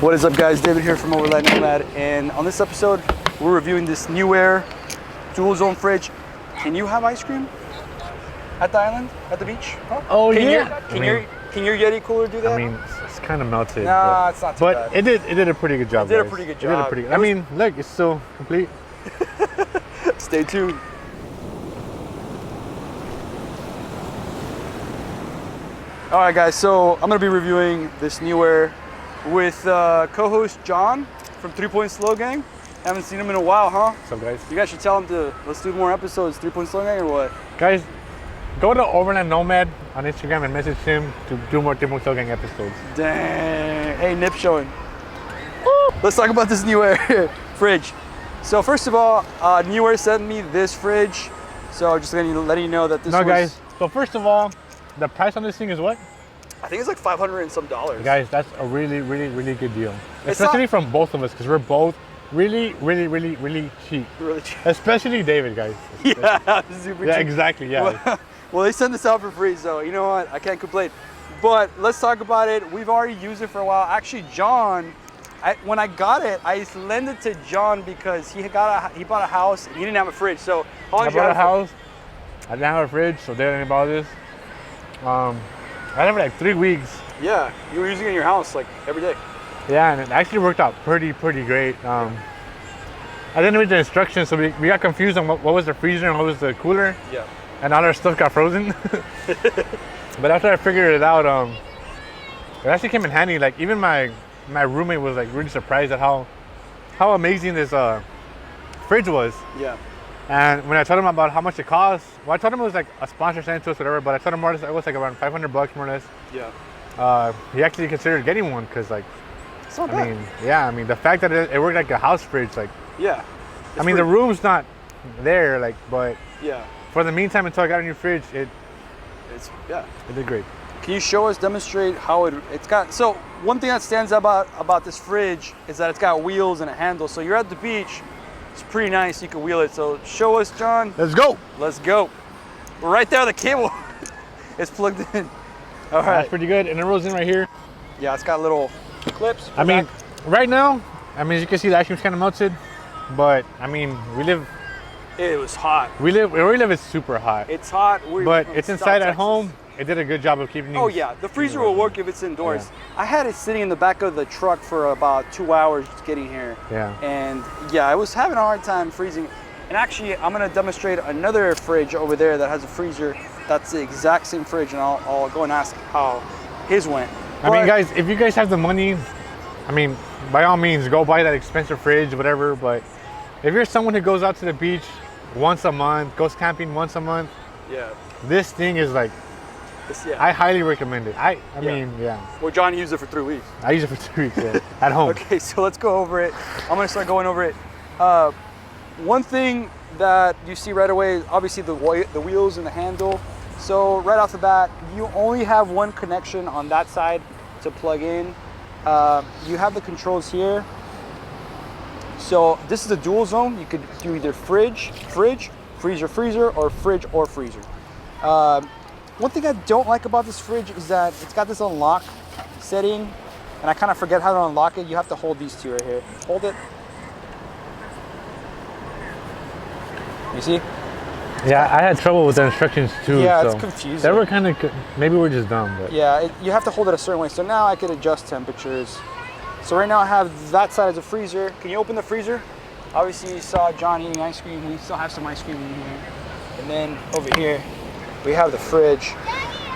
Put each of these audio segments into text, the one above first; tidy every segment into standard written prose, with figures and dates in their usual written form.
What is up, guys? David here from OverlandNomad, and on this episode we're reviewing this NewAir dual zone fridge. Can you have ice cream at the island, at the beach? Huh? Oh, can yeah. Can your Yeti cooler do that? I mean, it's kind of melted. Nah, it's not too bad. But it did a pretty good job. It did guys. a pretty good job. I mean, look, it's still complete. Stay tuned. All right, guys. So I'm gonna be reviewing this NewAir with co-host John from 3 Point Slow Gang. Haven't seen him in a while, huh? What's up, guys? You guys should tell him to let's do more episodes, 3 Point Slow Gang, or what? Guys, go to OverlandNomad on Instagram and message him to do more 3 Point Slow Gang episodes. Dang. Hey, nip showing. Woo! Let's talk about this NewAir fridge. So first of all, NewAir sent me this fridge. So just letting you know that this guys. So first of all, the price on this thing is what? I think it's like $500 and some dollars. Guys, that's a really good deal. Especially from both of us, because we're both really cheap. Really cheap. Especially David, guys. Yeah, super cheap. Yeah, exactly, yeah. Well, they sent this out for free, so you know what? I can't complain. But let's talk about it. We've already used it for a while. Actually, John, when I got it, I lent it to John because he bought a house and he didn't have a fridge. So I bought a house. I didn't have a fridge, so they didn't borrow this. I had it for like 3 weeks. Yeah, you were using it in your house like every day. Yeah, and it actually worked out pretty great. I didn't read the instructions, so we got confused on what was the freezer and what was the cooler. Yeah. And all our stuff got frozen. But after I figured it out, it actually came in handy. Like even my roommate was like really surprised at how amazing this fridge was. Yeah. And when I told him about how much it cost, well, I told him it was like a sponsor sent it to us, whatever. But I told him more or less it was like around $500 more or less. Yeah. He actually considered getting one because like, it's not bad. I mean, the fact that it worked like a house fridge, like. Yeah. I mean, the room's not there, like, but. Yeah. For the meantime, until I got a new fridge, it did great. Can you show us, demonstrate how it's got? So one thing that stands out about this fridge is that it's got wheels and a handle. So you're at the beach. It's pretty nice. You can wheel it. So show us, John. Let's go. Let's go. Right there, the cable is plugged in. All right. That's pretty good. And it rolls in right here. Yeah, it's got little clips. I mean, right now, as you can see, the ice cream's kind of melted. But, I mean, it was hot. Where we live is super hot. It's hot. But it's inside at home. It did a good job of keeping these. Oh yeah, the freezer will work if it's indoors. Yeah. I had it sitting in the back of the truck for about 2 hours just getting here. Yeah. And yeah, I was having a hard time freezing. And actually, I'm gonna demonstrate another fridge over there that has a freezer. That's the exact same fridge, and I'll go and ask how his went. I mean, guys, if you guys have the money, I mean, by all means, go buy that expensive fridge, whatever. But if you're someone who goes out to the beach once a month, goes camping once a month, yeah, this thing is like. Yeah. I highly recommend it. I mean, yeah. Well, John used it for 3 weeks. I used it for 3 weeks, yeah, at home. Okay, so let's go over it. I'm gonna start going over it. One thing that you see right away is obviously the wheels and the handle. So right off the bat, you only have one connection on that side to plug in. You have the controls here. So this is a dual zone. You could do either fridge, freezer, or fridge or freezer. One thing I don't like about this fridge is that it's got this unlock setting, and I kind of forget how to unlock it. You have to hold these two right here. Hold it. You see? Yeah, I had trouble with the instructions too. Yeah, so it's confusing. They were kind of, maybe we're just dumb, but. Yeah, you have to hold it a certain way. So now I could adjust temperatures. So right now I have that side as a freezer. Can you open the freezer? Obviously you saw John eating ice cream. We still have some ice cream in here. And then over here, we have the fridge,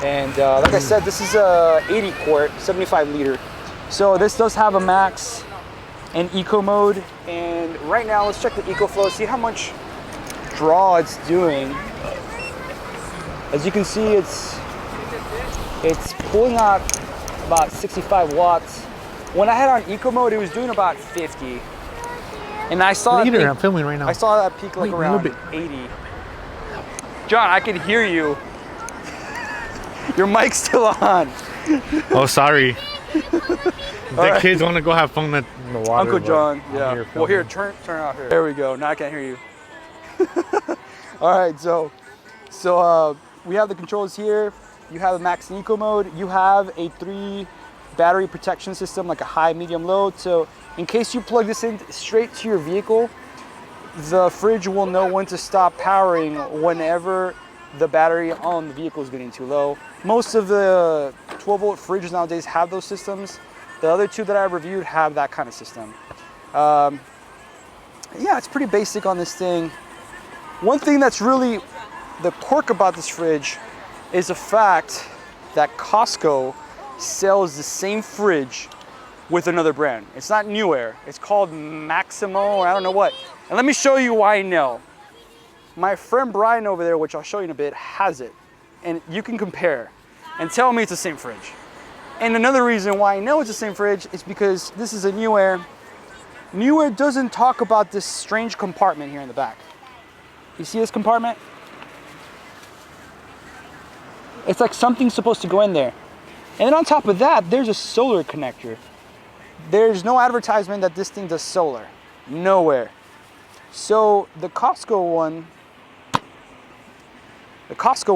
and like I said, this is a 80 quart, 75 liter. So this does have a max and eco mode, and right now let's check the eco flow, see how much draw it's doing. As you can see, it's pulling out about 65 watts. When I had on eco mode, it was doing about 50. And I saw I'm filming right now. I saw that peak like around 80. John, I can hear you. Your mic's still on. Oh, sorry. The kids want to go have fun in the water. Uncle John, yeah. Well, here, turn out here. There we go. Now I can't hear you. All right, so we have the controls here. You have the max and eco mode. You have a battery protection system, like a high, medium, low. So in case you plug this in straight to your vehicle, the fridge will know when to stop powering whenever the battery on the vehicle is getting too low. Most of the 12-volt fridges nowadays have those systems. The other two that I reviewed have that kind of system. Yeah, it's pretty basic on this thing. One thing that's really the quirk about this fridge is the fact that Costco sells the same fridge with another brand. It's not NewAir, it's called Massimo, or I don't know what. And let me show you why I know. My friend Brian over there, which I'll show you in a bit, has it. And you can compare and tell me it's the same fridge. And another reason why I know it's the same fridge is because this is a NewAir. NewAir doesn't talk about this strange compartment here in the back. You see this compartment? It's like something's supposed to go in there. And then on top of that, there's a solar connector. There's no advertisement that this thing does solar. Nowhere. So the Costco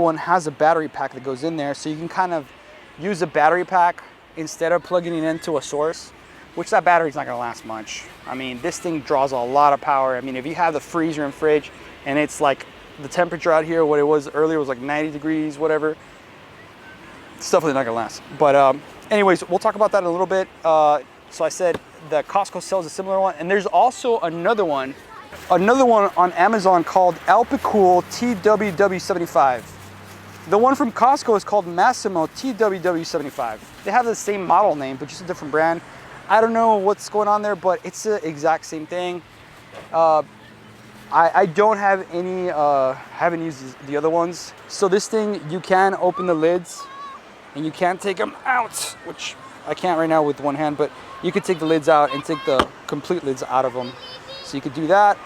one has a battery pack that goes in there, so you can kind of use a battery pack instead of plugging it into a source, which that battery's not gonna last much. I mean, this thing draws a lot of power. I mean, if you have the freezer and fridge and it's like the temperature out here, what it was earlier was like 90 degrees, whatever, it's definitely not gonna last. But anyways, we'll talk about that in a little bit. So I said the Costco sells a similar one, and there's also another one on Amazon called Alpicool TWW75. The one from Costco is called Massimo TWW75. They have the same model name, but just a different brand. I don't know what's going on there, but it's the exact same thing. I don't have any, haven't used the other ones. So this thing, you can open the lids and you can take them out, which I can't right now with one hand, but you could take the lids out and take the complete lids out of them. So you could do that.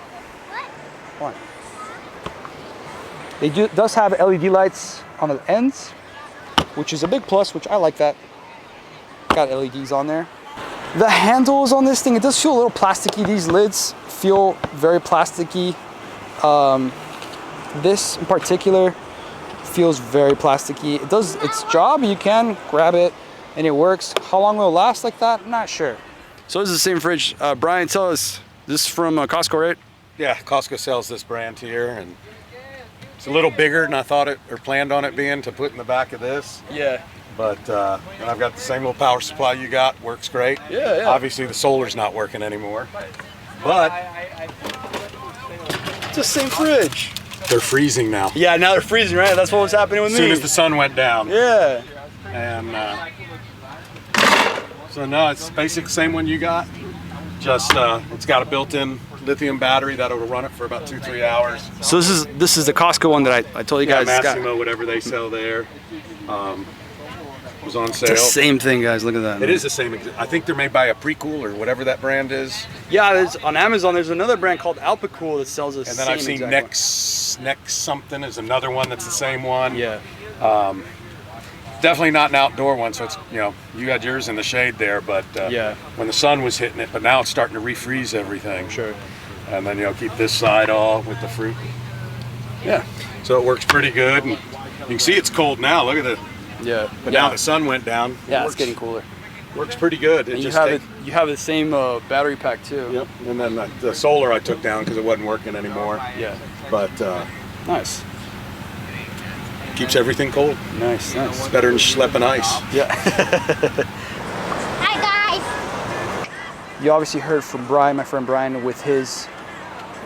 One. It does have LED lights on the ends, which is a big plus, which I like that. Got LEDs on there. The handles on this thing, it does feel a little plasticky. These lids feel very plasticky. This in particular feels very plasticky. It does its job. You can grab it and it works. How long will it last like that? Not sure. So this is the same fridge. Brian, tell us, this is from Costco, right? Yeah, Costco sells this brand here, and it's a little bigger than I thought it or planned on it being to put in the back of this. Yeah. But and I've got the same little power supply you got, works great. Yeah. Obviously the solar's not working anymore, but It's the same fridge. they're freezing now. Yeah, now they're freezing, right? That's what was happening with As me. soon as the sun went down. Yeah. And so no, it's basically the same one you got. Just it's got a built-in lithium battery that'll run it for about 2-3 hours. So this is the Costco one that I told you guys. Massimo, whatever they sell there, was on sale. It's the same thing, guys. Look at that. It is the same. I think they're made by a Precool or whatever that brand is. Yeah, on Amazon. There's another brand called Alpicool that sells this. And then I've seen Next something is another one that's the same one. Yeah. Definitely not an outdoor one, so it's, you know, you got yours in the shade there, but yeah, when the sun was hitting it, but now it's starting to refreeze everything. Sure. And then, you know, keep this side all with the fruit. Yeah, so it works pretty good, and you can see it's cold now. Look at it. Yeah. But now the sun went down. Yeah, it's getting cooler. Works pretty good. And you have the same battery pack too. Yep. And then the solar I took down because it wasn't working anymore. Yeah. But nice. Keeps everything cold. Nice. It's better than schlepping ice. Yeah. Hi guys. You obviously heard from Brian, my friend Brian, with his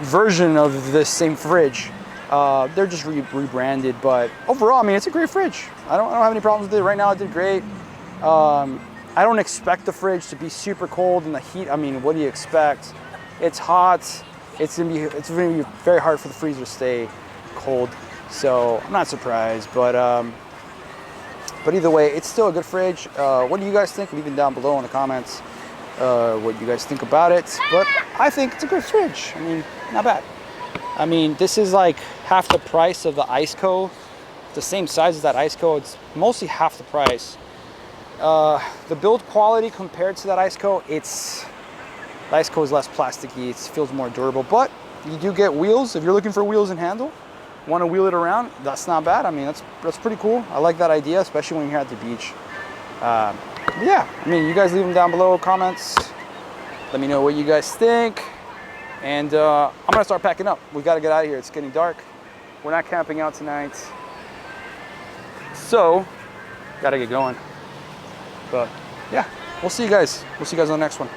version of this same fridge. They're just rebranded, but overall, I mean, it's a great fridge. I don't have any problems with it. Right now, it did great. I don't expect the fridge to be super cold in the heat. I mean, what do you expect? It's hot. It's gonna be very hard for the freezer to stay cold. So I'm not surprised, but either way, it's still a good fridge. What do you guys think? Leave it down below in the comments what you guys think about it. But I think it's a good fridge. I mean, not bad. I mean, this is like half the price of the Iceco. The same size as that Iceco. It's mostly half the price. The build quality compared to that Iceco, the Iceco is less plasticky. It feels more durable, but you do get wheels. If you're looking for wheels and handle, want to wheel it around, that's not bad. I mean, that's pretty cool. I like that idea, especially when you're at the beach. Yeah, I mean, you guys leave them down below, comments. Let me know what you guys think. And I'm gonna start packing up. We gotta get out of here. It's getting dark. We're not camping out tonight. So, gotta get going. But yeah, we'll see you guys. We'll see you guys on the next one.